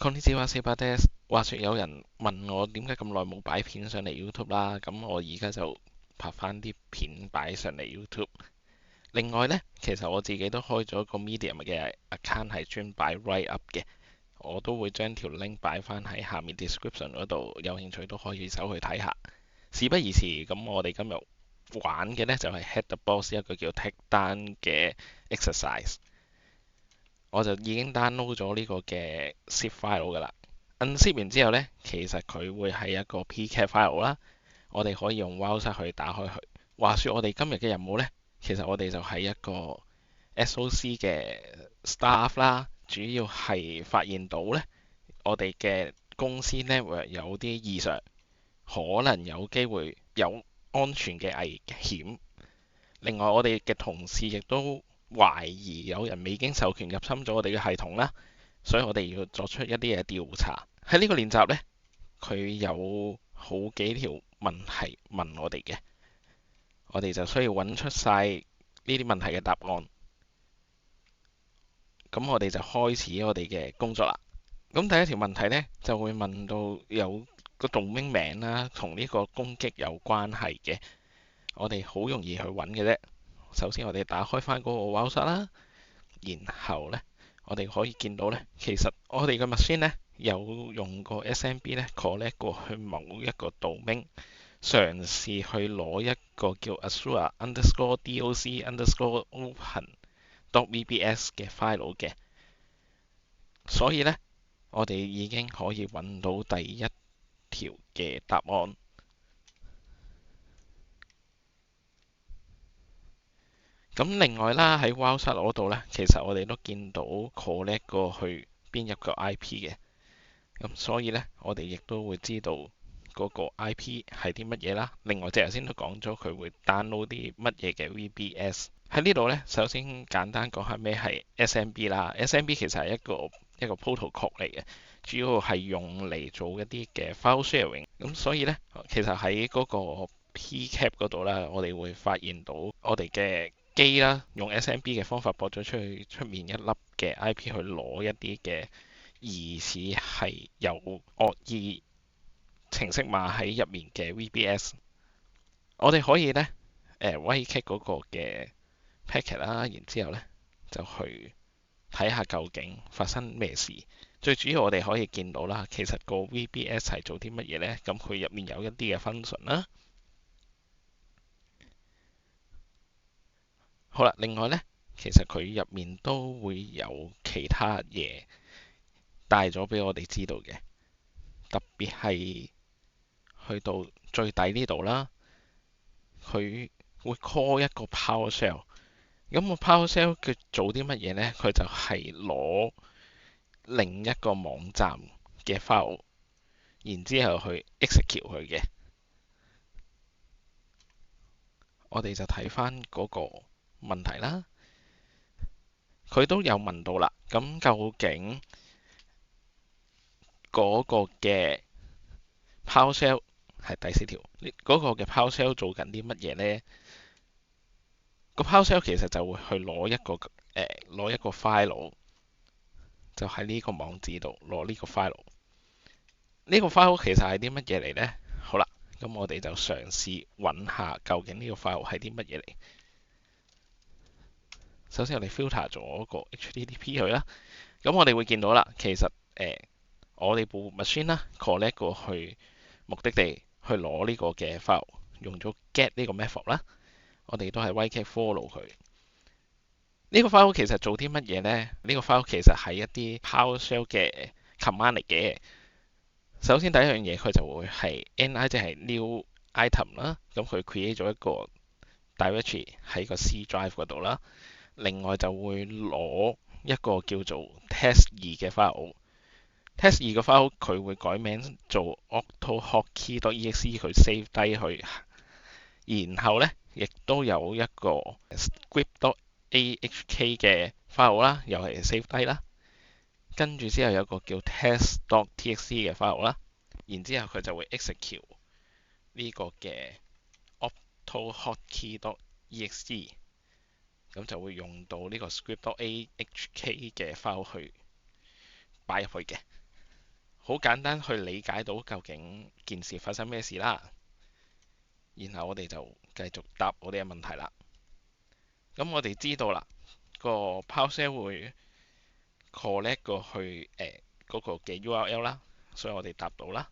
Konnichiwa Sabates，話說有人問我點解咁耐冇擺片上嚟 YouTube 啦，咁我而家就拍翻啲片擺上嚟 YouTube。另外呢，其實我自己都開咗個 Medium 嘅 account 係專擺 write up 嘅，我都會將條 link 擺翻喺下面 description 嗰度，有興趣都可以走去睇下。事不宜遲，咁我哋今日玩嘅呢就係 Head the Boss 一個叫 Take Down 嘅 exercise。我就已經 download 咗呢個嘅 zip file 㗎啦。unzip 完之後呢，其實佢會係一個 pcap file 啦。我哋可以用 browser 去打開佢。話說我哋今日嘅任務呢，其實我哋就係一個 SOC 嘅 staff 啦，主要係發現到呢，我哋嘅公司 network 有啲異常，可能有機會有安全嘅危險。另外，我哋嘅同事亦都懷疑有人未經授權入侵咗我哋嘅系統啦，所以我哋要作出一啲嘅調查。喺呢個練習呢，佢有好幾條問題問我哋嘅，我哋就需要揾出晒呢啲問題嘅答案。咁我哋就開始我哋嘅工作啦。咁第一條問題呢，就會問到有個 domain 名啦，同呢個攻擊有關係嘅，我哋好容易去揾嘅啫。首先我哋打開翻嗰個 browser 啦，然後呢，我哋可以見到呢，其實我哋嘅 machine 呢，有用個 SMB 呢 connect 過去某一個 domain，嘗試去攞一個叫 azure_doc_open.vbs 嘅 file 嘅，所以呢，我哋已經可以揾到第一條嘅答案。咁另外啦，喺 browser 嗰度呢，其實我哋都見到 connect 過去邊一個 IP 嘅，咁所以呢，我哋亦都會知道嗰個 IP 係啲乜嘢啦。另外，即係頭先都講咗，佢會 download 啲乜嘢嘅 VBS。喺呢度呢，首先簡單講下咩係 SMB 啦。SMB 其實係一個 protocol 嚟嘅，主要係用嚟做一啲嘅 file sharing。咁所以呢，其實喺嗰個 PCAP 嗰度呢，我哋會發現到我哋嘅機啦，用 SMB 嘅方法駁咗出去出面一粒嘅 IP 去攞一啲嘅疑似係有惡意程式碼喺入面嘅 VBS。我哋可以呢right click 嗰個嘅 packet 啦，然之後呢就去睇下究竟發生咩事。最主要我哋可以見到啦，其實個 VBS 係做啲乜嘢呢？咁佢入面有一啲嘅 function 啦。好啦，另外呢，其實佢入面都會有其他嘢帶咗俾我哋知道嘅，特別係去到最底呢度啦，佢會 call 一個 PowerShell。咁個 PowerShell 佢做啲乜嘢呢？佢就係攞另一個網站嘅 file，然之後去 execute 佢嘅。我哋就睇翻嗰個問題啦。佢都有問到啦，咁究竟嗰個嘅 PowerShell 係第四條，嗰個嘅 PowerShell 做緊啲乜嘢呢？個 PowerShell 其實就會去攞一個 file，就喺呢個網址度攞呢個 file。呢個 file 其實係啲乜嘢嚟呢？好啦，咁我哋就嘗試揾下究竟呢個 file 係啲乜嘢嚟。首先我哋 filter 咗個 HTTP 佢啦，咁我哋會見到啦，其實我哋部 machine 啦 connect 過去目的地去攞呢個嘅 file，用咗 get 呢個 method 啦，我哋都係 right click follow 佢。呢個 file 其實做啲乜嘢呢？呢個 file 其實係一啲 PowerShell 嘅 command 嚟嘅。首先第一樣嘢佢就會係 ni 即係 new item 啦，咁佢 create 咗一個 directory 喺個 C drive 嗰度啦。另外就會攞一個叫做 test2 嘅 file。test2 嘅 file 佢會改名做 autohotkey.exe， 佢 save 低佢。然後呢，亦都有一個 script.ahk 嘅 file 啦，又係 save 低啦。跟住之後有個叫 test.txt 嘅 file 啦，然之後佢就會 execute 呢個嘅 autohotkey.exe， 咁就會用到呢個 script.ahk 嘅 file 去擺入去嘅。好簡單去理解到究竟件事發生咩事啦。然後我哋就繼續答我哋嘅問題啦。咁我哋知道啦，個 PowerShell 會 collect 過去嗰個嘅 URL 啦，所以我哋答到啦。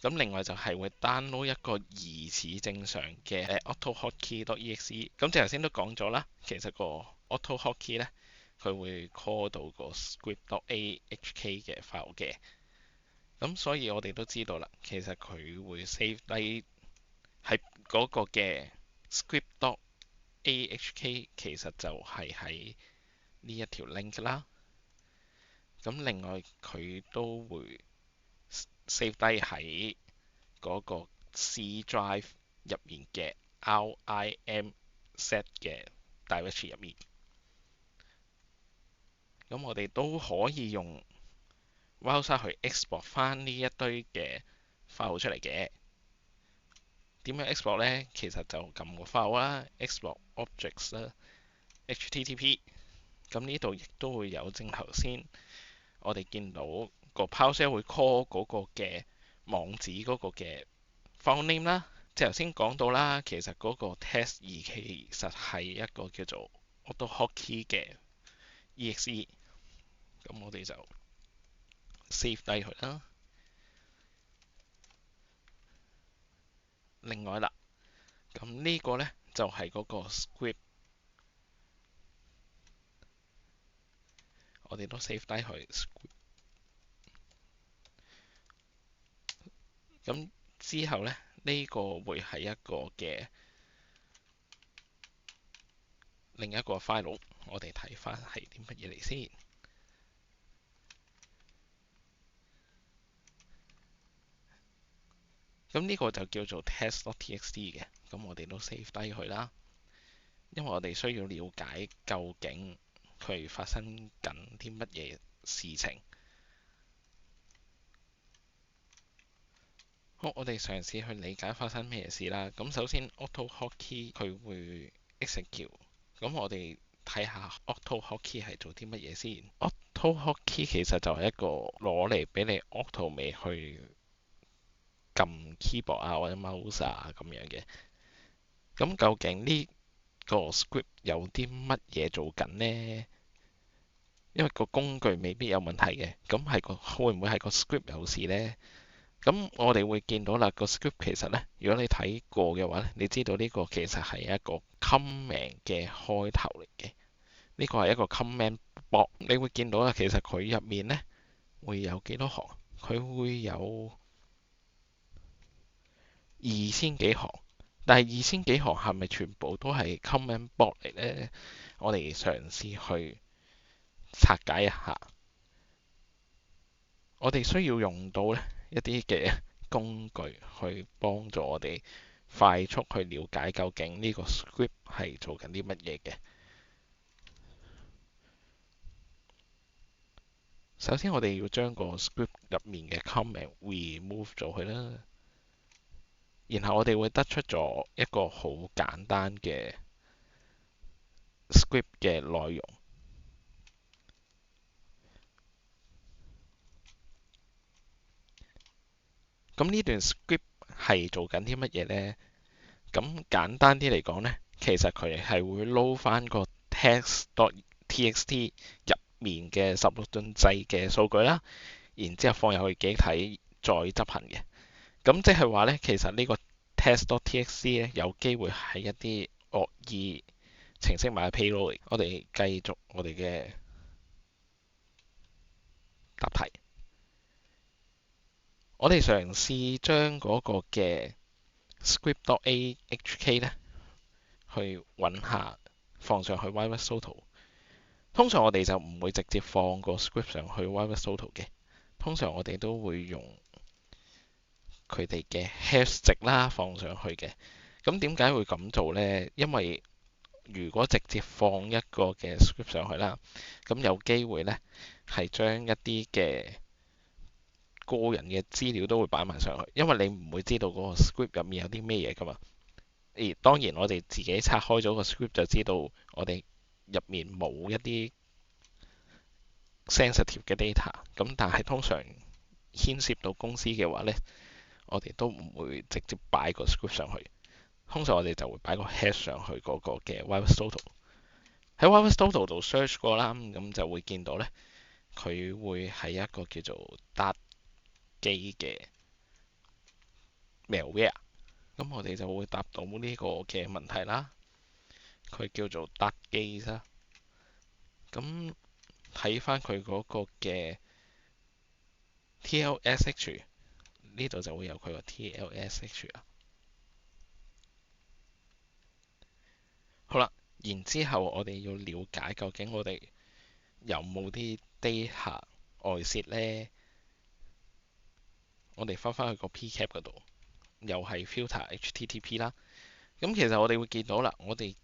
咁另外就係會 download 一個疑似正常嘅AutoHotkey.exe。咁即係頭先都講咗啦，其實個 AutoHotkey 咧，佢會 call 到個 script.ahk 嘅 file 嘅。咁所以我哋都知道啦，其實佢會 save 低喺嗰個嘅 script.ahk，其實就係喺呢一條 link 啦。咁另外佢都會 save 低喺嗰個 C drive 入面嘅 RIM set 嘅 directory 入面。咁我哋都可以用 browser 去 export 翻呢一堆嘅 file 出嚟嘅。點樣 export 呢？其實就撳個 file 啦，export objects 啦，HTTP。咁呢度亦都會有正頭先我哋見到個 PowerShell 會 call 嗰個嘅網址嗰個嘅 file name 啦。即係頭先講到啦，其實嗰個 test2 其實係一個叫做 AutoHotkey 嘅 exe。咁我哋就 save 低佢啦。另外啦，咁呢個呢就係嗰個 script， 我哋都 save 低佢。咁之後呢，呢個會係一個嘅另一個 file， 我哋睇翻係啲乜嘢嚟先。咁呢個就叫做 test.txt 嘅，咁我哋都 save 低佢啦，因為我哋需要了解究竟佢發生緊啲乜嘢事情。好，我哋嘗試去理解發生咩事啦。咁首先 AutoHotkey 佢會 execute， 咁我哋睇下 AutoHotkey 係做啲乜嘢先。AutoHotkey 其實就係一個攞嚟俾你 automate 去撳 keyboard 啊或者 mouse 啊咁樣嘅。咁究竟呢個 script 有啲乜嘢做緊呢？因為個工具未必有問題嘅，咁會唔會係個 script 有事呢？咁我哋會見到啦，個 script 其實呢，如果你睇過嘅話咧，你知道呢個其實係一個 command 嘅開頭嚟嘅。呢個係一個 command block，你會見到啦，其實佢入面呢會有幾多行？佢會有2000幾行，但係2000幾行係咪全部都係 command block 嚟呢？我哋嘗試去拆解一下。我哋需要用到呢一啲嘅工具去幫助我哋快速去了解究竟呢個 script 係做緊啲乜嘢嘅。首先我哋要將個 script 入面嘅 command remove 咗佢啦，然後我哋會得出咗一個好簡單嘅 script 嘅內容。咁呢段 script 係做緊啲乜嘢呢？咁簡單啲嚟講呢，其實佢係會撈翻個 text.txt 入面嘅16進制嘅數據啦，然之後放入去記憶體再執行嘅。咁即係話呢，其實呢個 text.txt 咧有機會係一啲惡意程式碼嘅 payload。我哋繼續我哋嘅答題。我哋嘗試將嗰個嘅 script.ahk 咧去揾下放上去 VirtualStore。通常我哋就唔會直接放個 script 上去 VirtualStore 嘅，通常我哋都會用佢哋嘅 hash 值啦放上去嘅。咁點解會咁做呢？因為如果直接放一個嘅 script 上去啦，咁有機會呢係將一啲嘅個人嘅資料都會擺埋上去，因為你唔會知道嗰個 script 入面有啲咩嘢噶嘛。而當然我哋自己拆開咗個 script 就知道我哋入面冇一啲 sensitive 嘅 data。咁但係通常牽涉到公司嘅話呢，我哋都唔會直接擺個 script 上去。通常我哋就會擺個 hash 上去嗰個嘅 VirusTotal。喺 VirusTotal 度 search 過啦，咁就會見到呢，佢會係一個叫做 Dart 機嘅 malware。咁我哋就會答到呢個嘅問題啦。佢叫做 Dart 機啦。咁睇翻佢嗰個嘅 TLSH 呢度就會有佢個 TLSH 啦。好啦，然之後我哋要了解究竟我哋有冇啲 data 外泄呢？我哋翻返去個 PCAP 嗰度，又係 filter HTTP 啦。咁其實我哋會見到啦，我哋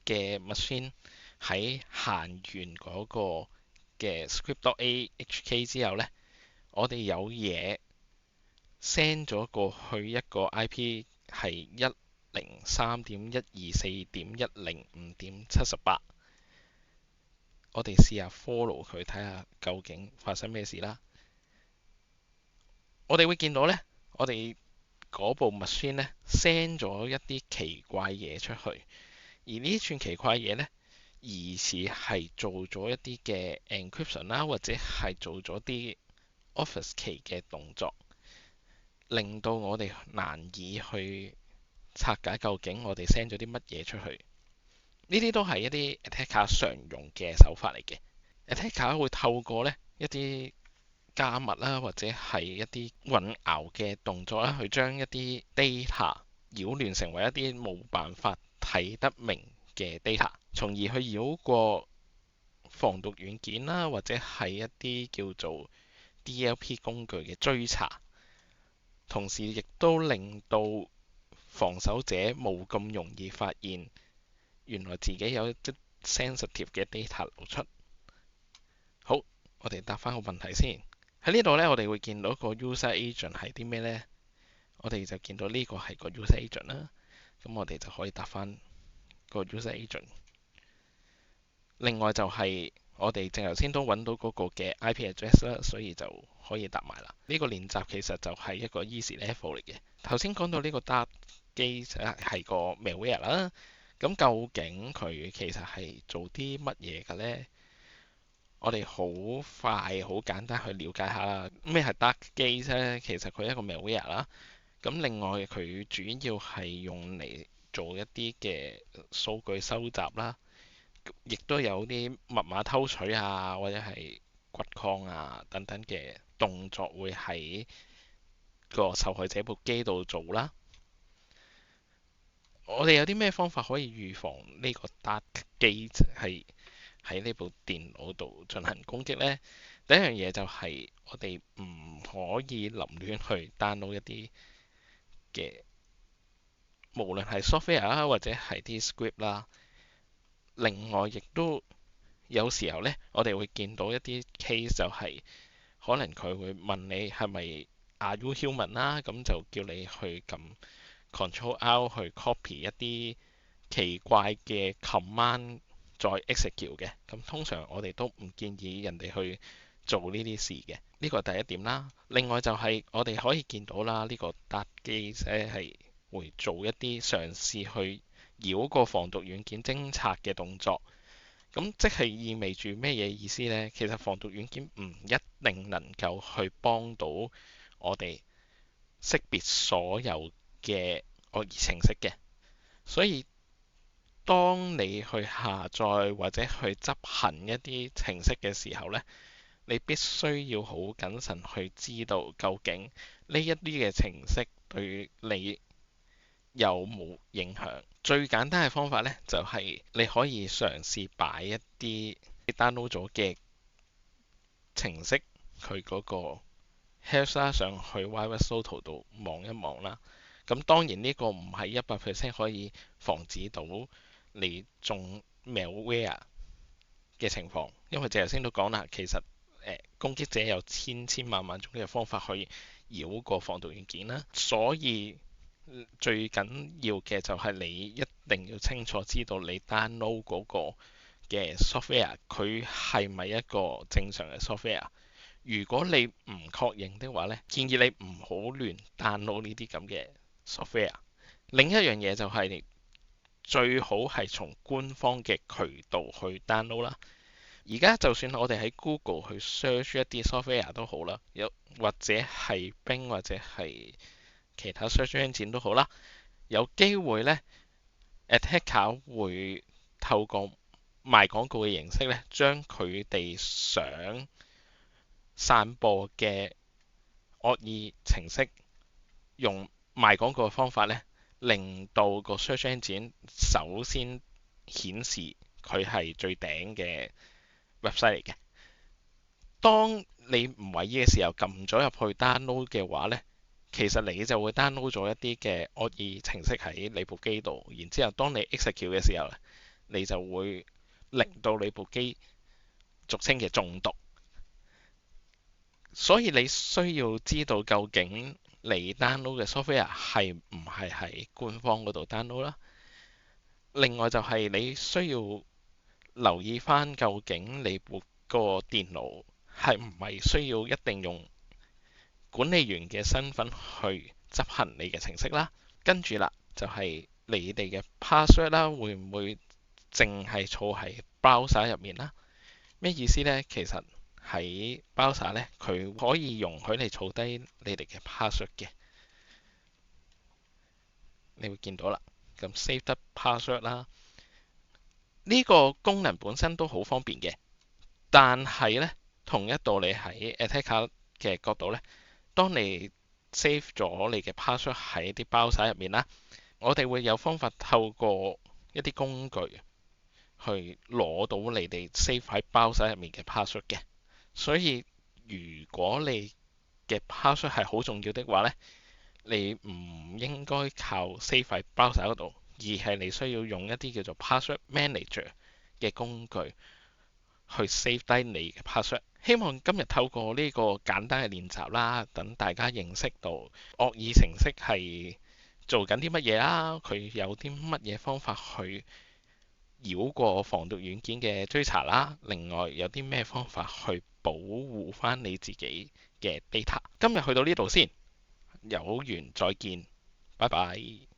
嘅 machine 喺行完嗰個嘅 script.ahk 之後呢，我哋有嘢 send 咗過去一個 IP 係103.124.105.78。我哋試下 follow 佢睇下究竟發生咩事啦。我哋會見到呢，我哋嗰部 machine 呢 send 咗一啲奇怪嘢出去，而呢串奇怪嘢呢，疑似係做咗一啲嘅 encryption 啦，或者係做咗啲 Office key 嘅動作，令到我哋難以去拆解究竟我哋 send 咗啲乜嘢出去。呢啲都係一啲 attacker 常用嘅手法嚟嘅。attacker 會透過呢一啲加密啦，或者係一啲混淆嘅動作啦，去將一啲 data 擾亂成為一啲冇辦法睇得明嘅 data，從而去繞過防毒軟件啦，或者係一啲叫做 DLP 工具嘅追查，同時亦都令到防守者冇咁容易發現原來自己有一啲 sensitive 嘅 data 流出。好，我哋答翻個問題先。喺呢度呢，我哋會見到個 user agent 係啲咩呢？我哋就見到呢個係個 user agent 啦。咁我哋就可以答翻個 user agent。另外就係我哋正頭先都揾到嗰個嘅 IP address 啦，所以就可以答埋啦。呢個練習其實就係一個 easy level 嚟嘅。頭先講到呢個 Dart 機係個 malware 啦。咁究竟佢其實係做啲乜嘢嘅呢？我哋好快、好簡單去了解下啦。咩係 Dart 機啫？其實佢係一個 malware 啦。咁另外佢主要係用嚟做一啲嘅數據收集啦，亦都有啲密碼偷取啊，或者係掘礦啊等等嘅動作會喺個受害者部機度做啦。我哋有啲咩方法可以預防呢個 Dart 機係喺呢部電腦度進行攻擊呢？第一樣嘢就係我哋唔可以臨亂去 download 一啲嘅，無論係 software 啦，或者係啲 script 啦。另外，亦都有時候呢，我哋會見到一啲 case 就係可能佢會問你係咪 Are you human 啦，咁就叫你去撳 Ctrl+R 去 copy 一啲奇怪嘅 command 再 execute 嘅。咁通常我哋都唔建議人哋去做呢啲事嘅。呢個係第一點啦。另外就係我哋可以見到啦，呢個 Dart 機咧係會做一啲嘗試去繞過防毒軟件偵察嘅動作。咁即係意味住咩嘢意思呢？其實防毒軟件唔一定能夠去幫到我哋識別所有嘅惡意程式嘅，所以當你去下載或者去執行一啲程式嘅時候呢，你必須要好謹慎去知道究竟呢一啲嘅程式對你有冇影響。最簡單嘅方法呢，就係你可以嘗試擺一啲 download 咗嘅程式佢嗰個 hash 啦上去 VirusTotal 度望一望啦。咁當然呢個唔係100% 可以防止到你中 malware 嘅情況，因為頭先都講啦，其實攻擊者有千萬種嘅方法去繞過防毒軟件啦，所以最緊要嘅就係你一定要清楚知道你 download 嗰個嘅 software 佢係咪一個正常嘅 software。如果你唔確認的話呢，建議你唔好亂 download 呢啲咁嘅 software。另一樣嘢就係你最好係從官方嘅渠道去 download 啦。而家就算我哋喺 Google 去 search 一啲 software 都好啦，或者係 Bing 或者係其他 search engine 都好啦，有機會呢 attacker 會透過賣廣告嘅形式呢，將佢哋想散播嘅惡意程式用賣廣告嘅方法呢，令到個 search engine 首先顯示佢係最頂嘅 website 嚟嘅。當你唔為意嘅時候撳咗入去 download 嘅話呢，其實你就會 download 咗一啲嘅惡意程式喺你部機度，然之後當你 execute 嘅時候呢，你就會令到你部機俗稱嘅中毒。所以你需要知道究竟你 download 嘅 software 係唔係喺官方嗰度 download 啦。另外就係你需要留意翻究竟你部個電腦係唔係需要一定用管理員嘅身份去執行你嘅程式啦。跟住啦，就係你哋嘅 password 啦，會唔會淨係儲喺 browser 入面啦？咩意思呢？其實喺 browser 呢，佢可以容許你儲低你哋嘅 password 嘅。你會見到啦，咁 save the password 啦，呢個功能本身都好方便嘅。但係呢，同一道理喺 attacker 嘅角度呢，當你 save 咗你嘅 password 喺啲 browser 入面啦，我哋會有方法透過一啲工具去攞到你哋 save 喺 browser 入面嘅 password 嘅。所以如果你嘅 password 係好重要的話呢，你唔應該靠 save 喺 browser 嗰度，而係你需要用一啲叫做 password manager 嘅工具去 save 低你嘅 password。希望今日透過呢個簡單嘅練習啦，等大家認識到惡意程式係做緊啲乜嘢啦，佢有啲乜嘢方法去繞過防毒軟件嘅追查啦。另外有啲咩方法去保護翻你自己嘅 data。今日去到呢度先，有緣再見，拜拜。